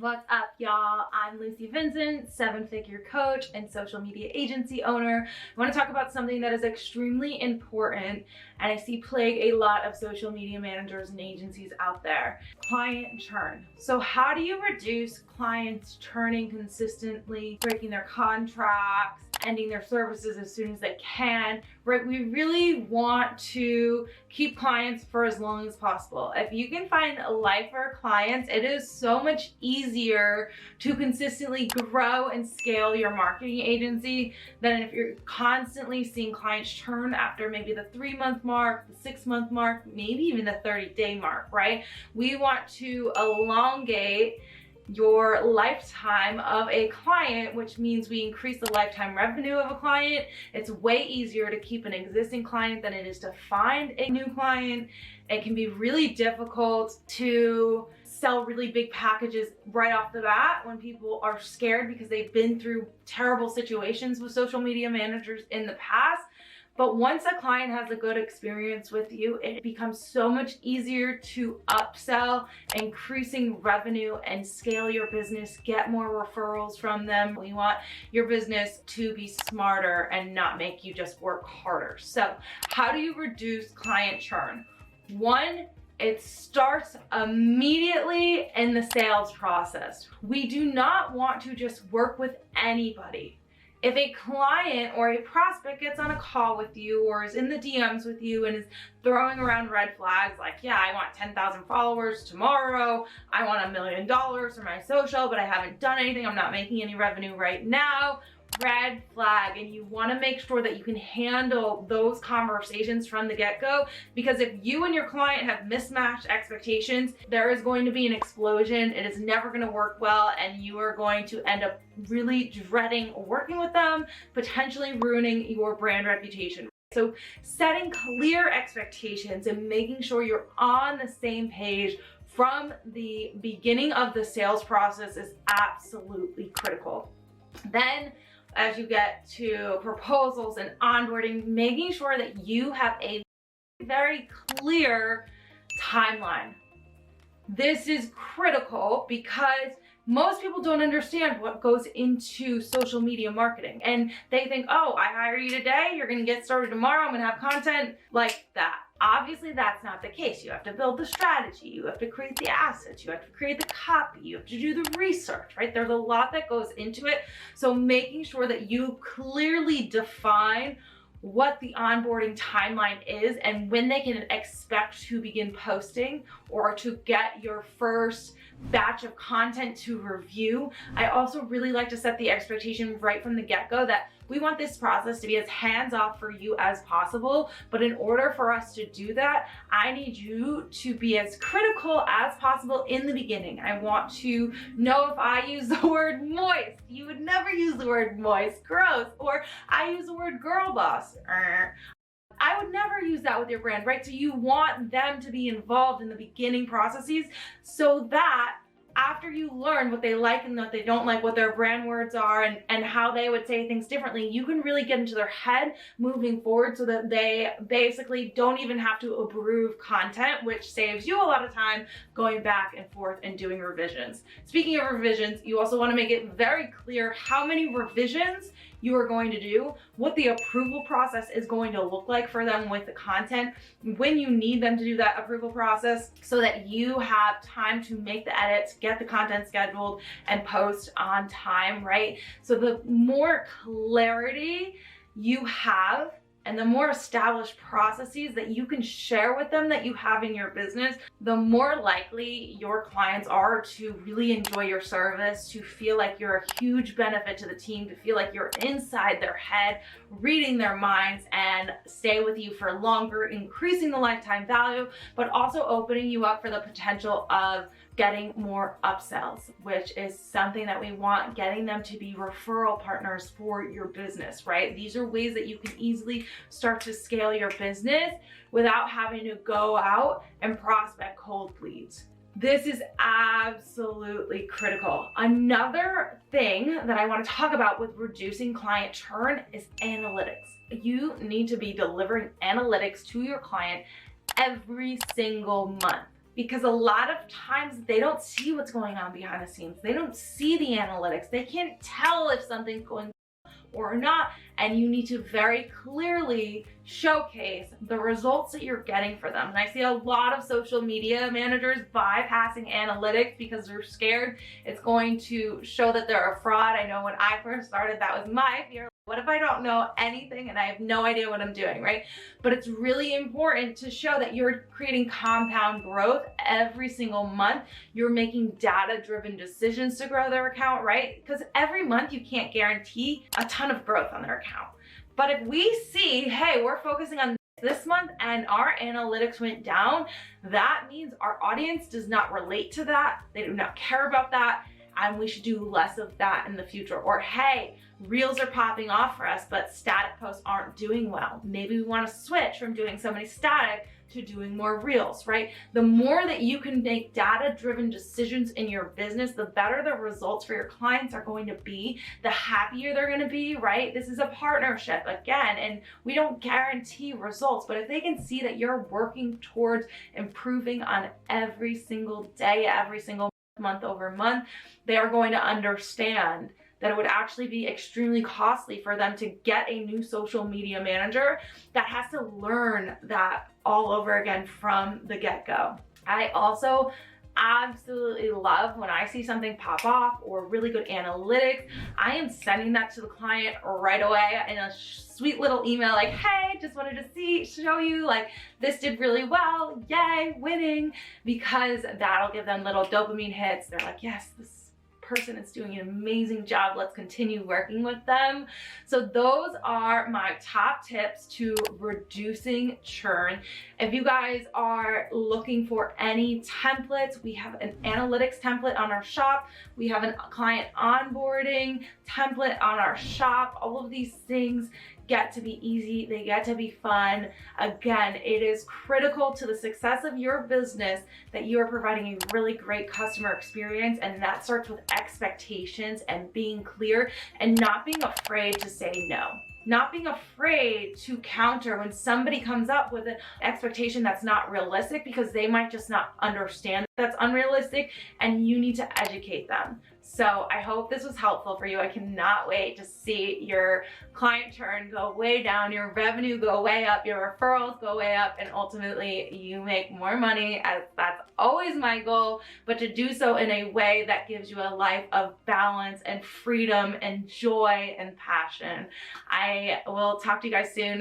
What's up, y'all? I'm Lucy Vincent, seven-figure coach and social media agency owner. I want to talk about something that is extremely important and I see plague a lot of social media managers and agencies out there: client churn. So how do you reduce clients churning consistently, breaking their contracts, ending their services as soon as they can, right? We really want to keep clients for as long as possible. If you can find lifer clients, it is so much easier to consistently grow and scale your marketing agency than if you're constantly seeing clients churn after maybe the 3-month mark, the 6-month mark, maybe even the 30-day mark, right? We want to elongate your lifetime of a client, which means we increase the lifetime revenue of a client. It's way easier to keep an existing client than it is to find a new client. It can be really difficult to sell really big packages right off the bat when people are scared because they've been through terrible situations with social media managers in the past. But once a client has a good experience with you, it becomes so much easier to upsell, increasing revenue and scale your business, get more referrals from them. We want your business to be smarter and not make you just work harder. So how do you reduce client churn? One, it starts immediately in the sales process. We do not want to just work with anybody. If a client or a prospect gets on a call with you or is in the DMs with you and is throwing around red flags like, yeah, I want 10,000 followers tomorrow, I want $1 million for my social, but I haven't done anything, I'm not making any revenue right now, red flag. And you want to make sure that you can handle those conversations from the get-go, because if you and your client have mismatched expectations, there is going to be an explosion. It is never going to work well, and you are going to end up really dreading working with them, potentially ruining your brand reputation. So setting clear expectations and making sure you're on the same page from the beginning of the sales process is absolutely critical. Then as you get to proposals and onboarding, making sure that you have a very clear timeline. This is critical because most people don't understand what goes into social media marketing, and they think, oh, I hire you today, you're gonna get started tomorrow, I'm gonna have content like that. Obviously, that's not the case. You have to build the strategy, you have to create the assets, you have to create the copy, you have to do the research, right? There's a lot that goes into it. So making sure that you clearly define what the onboarding timeline is and when they can expect to begin posting or to get your first batch of content to review. I also really like to set the expectation right from the get-go that we want this process to be as hands-off for you as possible. But in order for us to do that, I need you to be as critical as possible in the beginning. I want to know if I use the word moist. You would never use the word moist, gross. Or I use the word girl boss. I would never use that with your brand, right? So you want them to be involved in the beginning processes so that after you learn what they like and what they don't like, what their brand words are and how they would say things differently, you can really get into their head moving forward so that they basically don't even have to approve content, which saves you a lot of time going back and forth and doing revisions. Speaking of revisions, you also want to make it very clear how many revisions you are going to do, what the approval process is going to look like for them with the content, when you need them to do that approval process so that you have time to make the edits, get the content scheduled, and post on time, right? So the more clarity you have and the more established processes that you can share with them that you have in your business, the more likely your clients are to really enjoy your service, to feel like you're a huge benefit to the team, to feel like you're inside their head, reading their minds, and stay with you for longer, increasing the lifetime value, but also opening you up for the potential of getting more upsells, which is something that we want, getting them to be referral partners for your business, right? These are ways that you can easily start to scale your business without having to go out and prospect cold leads. This is absolutely critical. Another thing that I want to talk about with reducing client churn is analytics. You need to be delivering analytics to your client every single month. because a lot of times they don't see what's going on behind the scenes. They don't see the analytics. They can't tell if something's going or not, and you need to very clearly showcase the results that you're getting for them. And I see a lot of social media managers bypassing analytics because they're scared it's going to show that they're a fraud. I know when I first started, that was my fear. What if I don't know anything and I have no idea what I'm doing, right? But it's really important to show that you're creating compound growth every single month. You're making data-driven decisions to grow their account, right? Because every month you can't guarantee a ton of growth on their account. But if we see, hey, we're focusing on this month and our analytics went down, that means our audience does not relate to that. They do not care about that, and we should do less of that in the future. Or, hey, reels are popping off for us, but static posts aren't doing well. Maybe we want to switch from doing so many static to doing more reels, right? The more that you can make data-driven decisions in your business, the better the results for your clients are going to be, the happier they're going to be, right? This is a partnership again, and we don't guarantee results, but if they can see that you're working towards improving on every single day, every single month over month, they are going to understand that it would actually be extremely costly for them to get a new social media manager that has to learn that all over again from the get-go. I also absolutely love when I see something pop off or really good analytics. I am sending that to the client right away in a sweet little email like, hey, just wanted to show you like this did really well, yay, winning, because that'll give them little dopamine hits. They're like, yes, this person is doing an amazing job. Let's continue working with them. So those are my top tips to reducing churn. If you guys are looking for any templates, we have an analytics template on our shop. We have a client onboarding template on our shop. All of these things get to be easy, they get to be fun. Again, it is critical to the success of your business that you are providing a really great customer experience, and that starts with expectations and being clear and not being afraid to say no. Not being afraid to counter when somebody comes up with an expectation that's not realistic, because they might just not understand that's unrealistic, and you need to educate them. So I hope this was helpful for you. I cannot wait to see your client churn go way down, your revenue go way up, your referrals go way up, and ultimately you make more money, as that's always my goal, but to do so in a way that gives you a life of balance and freedom and joy and passion. I will talk to you guys soon.